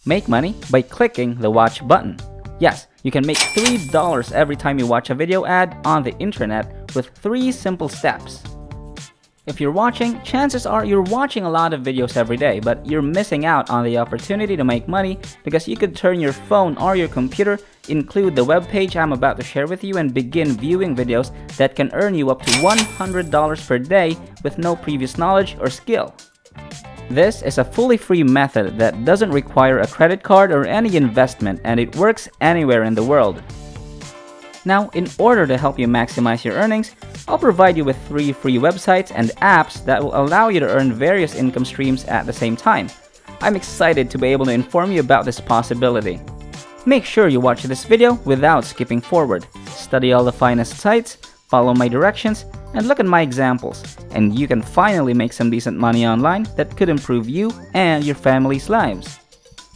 Make money by clicking the watch button. Yes, you can make $3 every time you watch a video ad on the internet with 3 simple steps. If you're watching, chances are you're watching a lot of videos every day, but you're missing out on the opportunity to make money because you could turn your phone or your computer, include the web page I'm about to share with you, and begin viewing videos that can earn you up to $100 per day with no previous knowledge or skill. This is a fully free method that doesn't require a credit card or any investment, and it works anywhere in the world. Now, in order to help you maximize your earnings, I'll provide you with 3 free websites and apps that will allow you to earn various income streams at the same time. I'm excited to be able to inform you about this possibility. Make sure you watch this video without skipping forward. Study all the finest sites, follow my directions, and look at my examples, and you can finally make some decent money online that could improve you and your family's lives.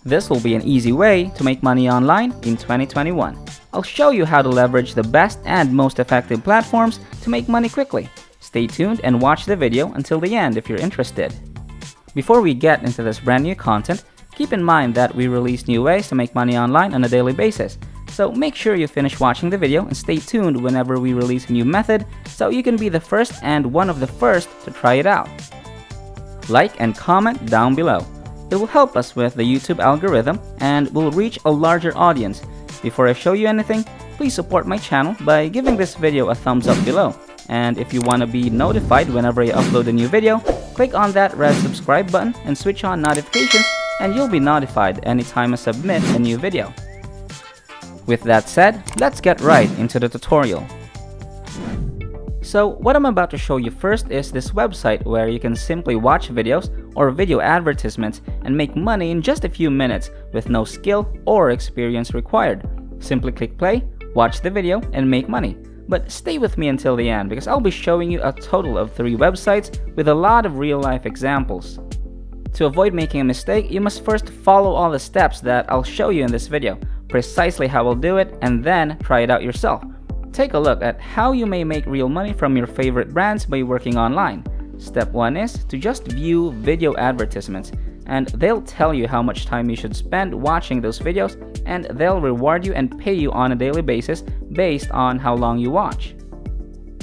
This will be an easy way to make money online in 2021. I'll show you how to leverage the best and most effective platforms to make money quickly. Stay tuned and watch the video until the end if you're interested. Before we get into this brand new content, keep in mind that we release new ways to make money online on a daily basis. So make sure you finish watching the video and stay tuned whenever we release a new method so you can be the first and one of the first to try it out. Like and comment down below. It will help us with the YouTube algorithm and will reach a larger audience. Before I show you anything, please support my channel by giving this video a thumbs up below. And if you want to be notified whenever I upload a new video, click on that red subscribe button and switch on notifications, and you'll be notified anytime I submit a new video. With that said, let's get right into the tutorial. So what I'm about to show you first is this website where you can simply watch videos or video advertisements and make money in just a few minutes with no skill or experience required. Simply click play, watch the video, and make money. But stay with me until the end because I'll be showing you a total of 3 websites with a lot of real-life examples. To avoid making a mistake, you must first follow all the steps that I'll show you in this video, precisely how I'll do it, and then try it out yourself. Take a look at how you may make real money from your favorite brands by working online. Step 1 is to just view video advertisements, and they'll tell you how much time you should spend watching those videos, and they'll reward you and pay you on a daily basis based on how long you watch.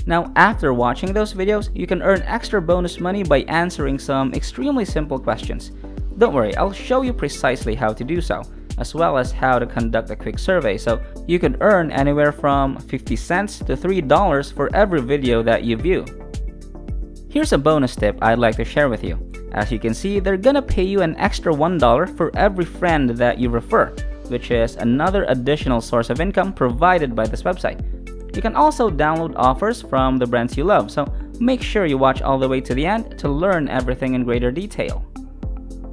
Now, after watching those videos, you can earn extra bonus money by answering some extremely simple questions. Don't worry, I'll show you precisely how to do so, as well as how to conduct a quick survey, so you can earn anywhere from 50 cents to $3 for every video that you view. Here's a bonus tip I'd like to share with you. As you can see, they're gonna pay you an extra $1 for every friend that you refer, which is another additional source of income provided by this website. You can also download offers from the brands you love, so make sure you watch all the way to the end to learn everything in greater detail.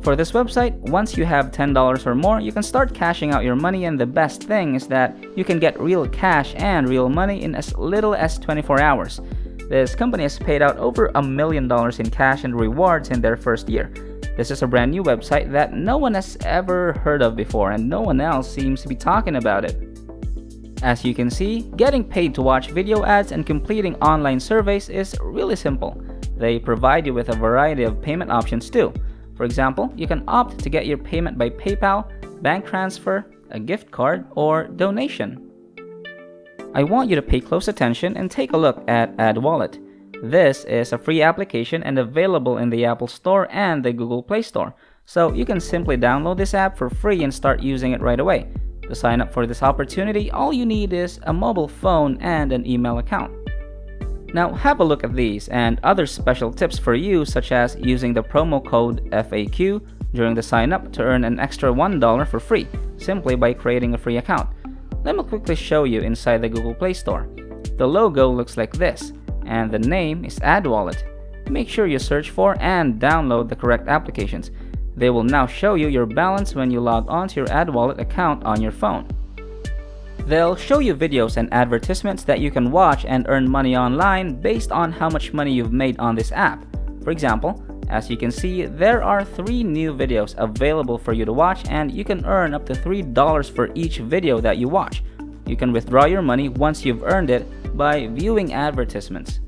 For this website, once you have $10 or more, you can start cashing out your money, and the best thing is that you can get real cash and real money in as little as 24 hours. This company has paid out over $1 million in cash and rewards in their first year. This is a brand new website that no one has ever heard of before, and no one else seems to be talking about it. As you can see, getting paid to watch video ads and completing online surveys is really simple. They provide you with a variety of payment options too. For example, you can opt to get your payment by PayPal, bank transfer, a gift card, or donation. I want you to pay close attention and take a look at AdWallet. This is a free application and available in the Apple Store and the Google Play Store, so you can simply download this app for free and start using it right away. To sign up for this opportunity, all you need is a mobile phone and an email account. Now have a look at these and other special tips for you, such as using the promo code FAQ during the sign up to earn an extra $1 for free, simply by creating a free account. Let me quickly show you inside the Google Play Store. The logo looks like this, and the name is AdWallet. Make sure you search for and download the correct applications. They will now show you your balance when you log on to your AdWallet account on your phone. They'll show you videos and advertisements that you can watch and earn money online based on how much money you've made on this app. For example, as you can see, there are 3 new videos available for you to watch, and you can earn up to $3 for each video that you watch. You can withdraw your money once you've earned it by viewing advertisements.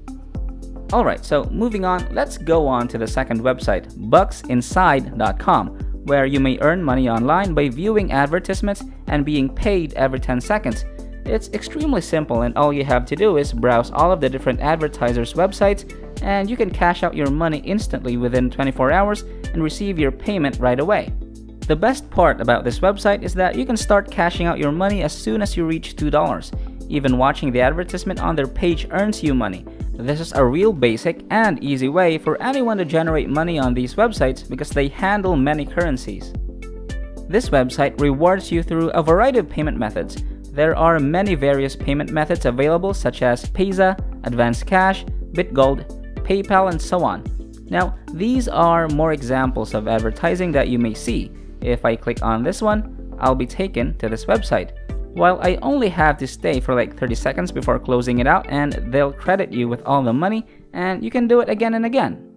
Alright, so moving on, let's go on to the second website, Bucksinside.com, where you may earn money online by viewing advertisements and being paid every 10 seconds. It's extremely simple, and all you have to do is browse all of the different advertisers' websites, and you can cash out your money instantly within 24 hours and receive your payment right away. The best part about this website is that you can start cashing out your money as soon as you reach $2. Even watching the advertisement on their page earns you money. This is a real basic and easy way for anyone to generate money on these websites because they handle many currencies. This website rewards you through a variety of payment methods. There are many various payment methods available, such as Payza, Advanced Cash, BitGold, PayPal, and so on. Now, these are more examples of advertising that you may see. If I click on this one, I'll be taken to this website. While I only have to stay for like 30 seconds before closing it out, and they'll credit you with all the money, and you can do it again and again.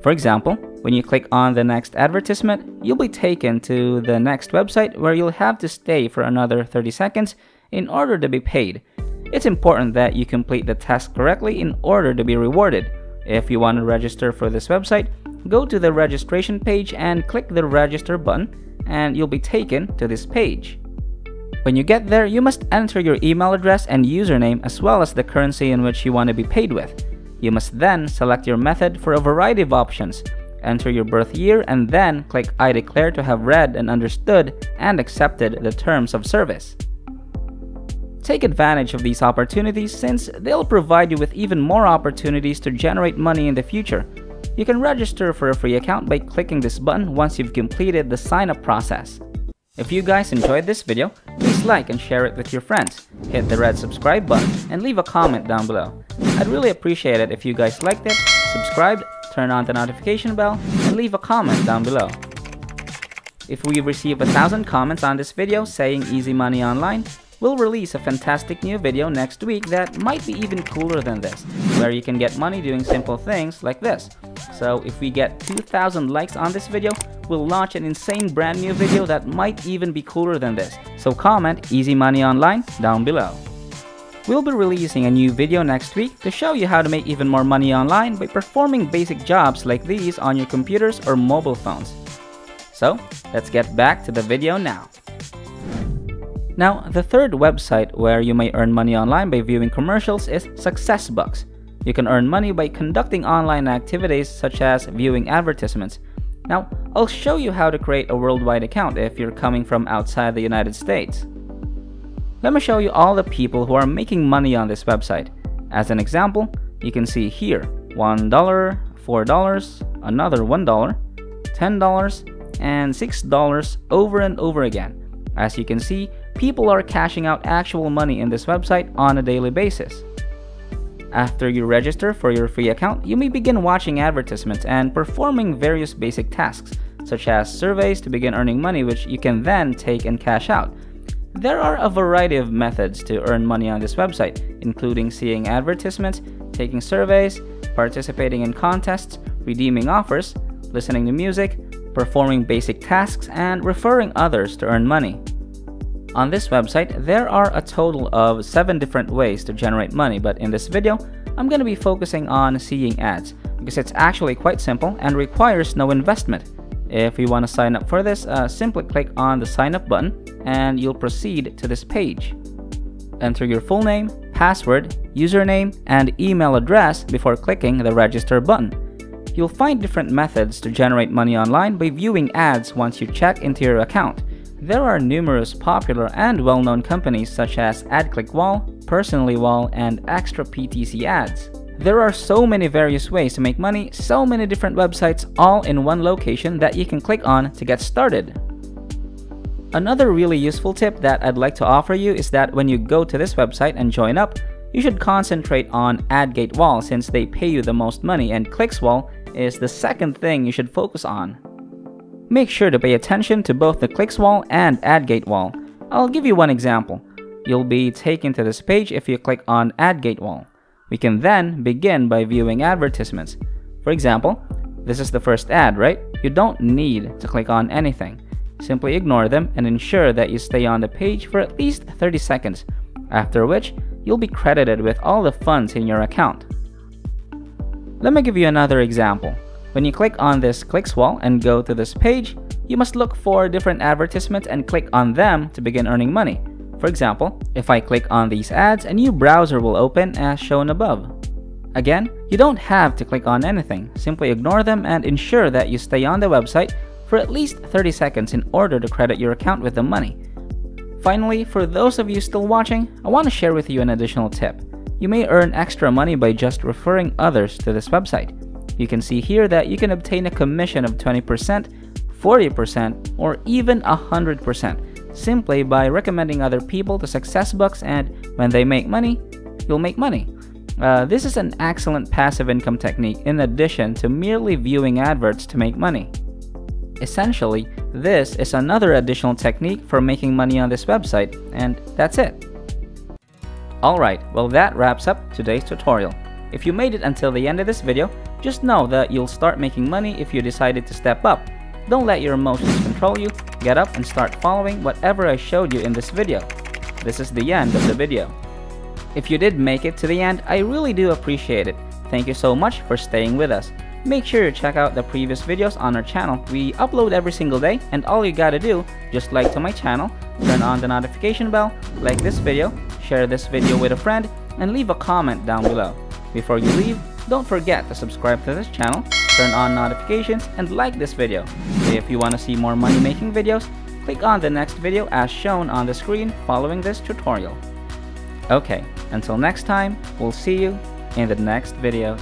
For example, when you click on the next advertisement, you'll be taken to the next website where you'll have to stay for another 30 seconds in order to be paid. It's important that you complete the task correctly in order to be rewarded. If you want to register for this website, go to the registration page and click the register button, and you'll be taken to this page. When you get there, you must enter your email address and username as well as the currency in which you want to be paid with. You must then select your method for a variety of options. Enter your birth year and then click I declare to have read and understood and accepted the terms of service. Take advantage of these opportunities since they'll provide you with even more opportunities to generate money in the future. You can register for a free account by clicking this button once you've completed the sign-up process. If you guys enjoyed this video, please like and share it with your friends. Hit the red subscribe button and leave a comment down below. I'd really appreciate it if you guys liked it, subscribed, turn on the notification bell, and leave a comment down below. If we receive 1,000 comments on this video saying easy money online, we'll release a fantastic new video next week that might be even cooler than this, where you can get money doing simple things like this. So if we get 2,000 likes on this video, we'll launch an insane brand new video that might even be cooler than this. So comment easy money online down below. We'll be releasing a new video next week to show you how to make even more money online by performing basic jobs like these on your computers or mobile phones. So let's get back to the video now. Now, the third website where you may earn money online by viewing commercials is SuccessBucks. You can earn money by conducting online activities such as viewing advertisements. Now, I'll show you how to create a worldwide account if you're coming from outside the United States. Let me show you all the people who are making money on this website. As an example, you can see here $1, $4, another $1, $10, and $6 over and over again. As you can see, people are cashing out actual money in this website on a daily basis. After you register for your free account, you may begin watching advertisements and performing various basic tasks, such as surveys to begin earning money, which you can then take and cash out. There are a variety of methods to earn money on this website, including seeing advertisements, taking surveys, participating in contests, redeeming offers, listening to music, performing basic tasks, and referring others to earn money. On this website, there are a total of 7 different ways to generate money, but in this video, I'm going to be focusing on seeing ads because it's actually quite simple and requires no investment. If you want to sign up for this, simply click on the sign up button and you'll proceed to this page. Enter your full name, password, username, and email address before clicking the register button. You'll find different methods to generate money online by viewing ads once you check into your account. There are numerous popular and well-known companies such as AdClickWall, PersonallyWall, and Extra PTC ads. There are so many various ways to make money, so many different websites all in one location that you can click on to get started. Another really useful tip that I'd like to offer you is that when you go to this website and join up, you should concentrate on AdGateWall since they pay you the most money, and ClicksWall is the second thing you should focus on. Make sure to pay attention to both the ClicksWall and AdGateWall. I'll give you one example. You'll be taken to this page if you click on AdGateWall. We can then begin by viewing advertisements. For example, this is the first ad, right? You don't need to click on anything. Simply ignore them and ensure that you stay on the page for at least 30 seconds, after which you'll be credited with all the funds in your account. Let me give you another example. When you click on this ClicksWall and go to this page, you must look for different advertisements and click on them to begin earning money. For example, if I click on these ads, a new browser will open as shown above. Again, you don't have to click on anything. Simply ignore them and ensure that you stay on the website for at least 30 seconds in order to credit your account with the money. Finally, for those of you still watching, I want to share with you an additional tip. You may earn extra money by just referring others to this website. You can see here that you can obtain a commission of 20%, 40%, or even 100% simply by recommending other people to SuccessBooks, and when they make money, you'll make money. This is an excellent passive income technique in addition to merely viewing adverts to make money. Essentially, this is another additional technique for making money on this website, and that's it. Alright, well that wraps up today's tutorial. If you made it until the end of this video, just know that you'll start making money if you decided to step up. Don't let your emotions control you. Get up and start following whatever I showed you in this video. This is the end of the video. If you did make it to the end, I really do appreciate it. Thank you so much for staying with us. Make sure to check out the previous videos on our channel. We upload every single day, and all you gotta do, just like to my channel, turn on the notification bell, like this video, share this video with a friend, and leave a comment down below. Before you leave, don't forget to subscribe to this channel, turn on notifications, and like this video. If you want to see more money making videos, click on the next video as shown on the screen following this tutorial. Okay, until next time, we'll see you in the next videos.